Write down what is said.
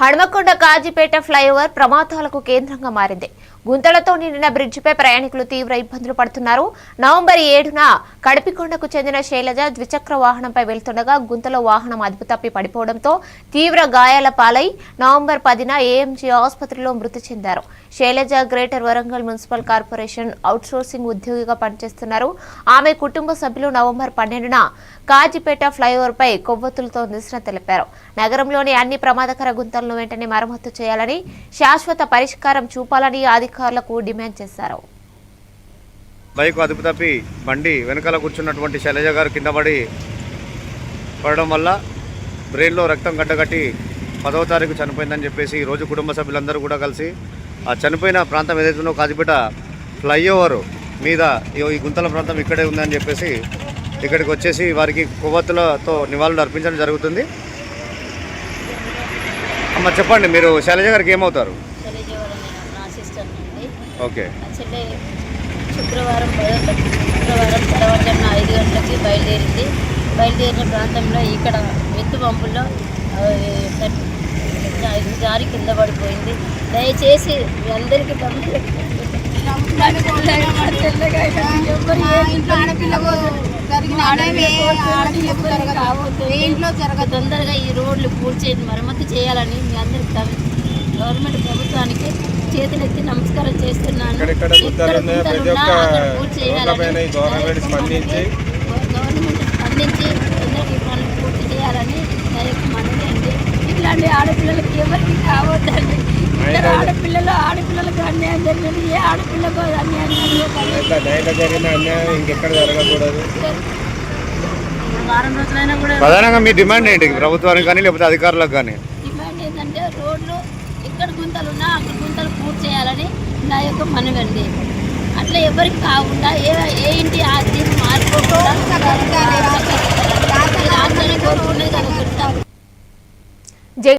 Hanumakonda Kazipet flyover ప్రమాదాలకు కేంద్రంగా మారింది. గుంతలతో నిండిన బ్రిడ్జిపై ప్రయాణికులు తీవ్ర ఇబ్బందులు పడుతున్నారు. నవంబర్ 7న కడిపికొండకు చెందిన శైలజ ద్విచక్ర వాహనంపై వెళ్తుండగా గుంతలో వాహనం అదుపు తప్పి పడిపోవడంతో తీవ్ర గాయాల పాలై నవంబర్ 10న ఏఎంజీ ఆసుపత్రిలో మృతి చెందారు. Shailaja greater Warangal municipal corporation outsourcing ఉద్యోగిగా పనిచేస్తున్నారు. ఆమె కుటుంబ సభ్యులు నవంబర్ 12న కాజీపేట ఫ్లైఓవర్పై కొవ్వొత్తులతో నిరసన తెలిపారు. నగరంలోని అన్ని ప్రమాదకర గుంతలను వెంటనే మరమ్మతు చేయాలని, శాశ్వత పరిష్కారం చూపాలని అధికారులకు డిమాండ్ చేశారు. బైక్ అదుపు తప్పి బండి వెనకాల కూర్చున్నటువంటి శైలజ గారు కింద పడడం వల్ల బ్రెయిన్లో రక్తం గడ్డగట్టి 10వ తారీఖు చనిపోయిందని చెప్పేసి ఈరోజు కుటుంబ సభ్యులందరూ కూడా కలిసి ఆ చనిపోయిన ప్రాంతం ఏదైతుందో కాజీపేట ఫ్లైఓవర్ మీద ఈ గుంతల ప్రాంతం ఇక్కడే ఉందని చెప్పేసి ఇక్కడికి వచ్చేసి వారికి కొవ్వొత్తులతో నివాళులు అర్పించడం జరుగుతుంది. అమ్మ చెప్పండి, మీరు శైలజ గారికి ఏమవుతారు? ఓకే. శుక్రవారం తెల్లవారుజామున 5 గంటలకి బయలుదేరిన ప్రాంతంలో ఇక్కడ ఎత్తు పంపుల్లో జారి కింద పడిపోయింది. దయచేసి మీ అందరికీ తొందరగా ఈ రోడ్లు పూర్తి మరమ్మతు చేయాలని మీ అందరికి గవర్నమెంట్ ప్రభుత్వానికి చేతులెత్తి నమస్కారం చేస్తున్నాను. గవర్నమెంట్ స్పందించి తొందరగా పనులు పూర్తి చేయాలని నా యొక్క మనవి అండి. ఇట్లాంటి ఆడపిల్లలకి ఎవరికి కావద్దండి. ఇద్దరు ఆడపిల్లలకు అన్యాయం జరిగింది. ఏ ఆడపిల్లకు అన్యాయం వారం రోజులైనా కూడా ప్రధానంగా మీ డిమాండ్ ఏంటి ప్రభుత్వానికి కానీ లేకపోతే అధికారులకు కానీ? డిమాండ్ ఏంటంటే రోడ్లు ఎక్కడ గుంతలు ఉన్నా అక్కడ గుంతలు పూర్తి చేయాలని నా యొక్క మనవి అండి. అట్లా ఎవరికి కాకుండా ఏ ఇంటి ఆర్థిక మార్చుకోకుండా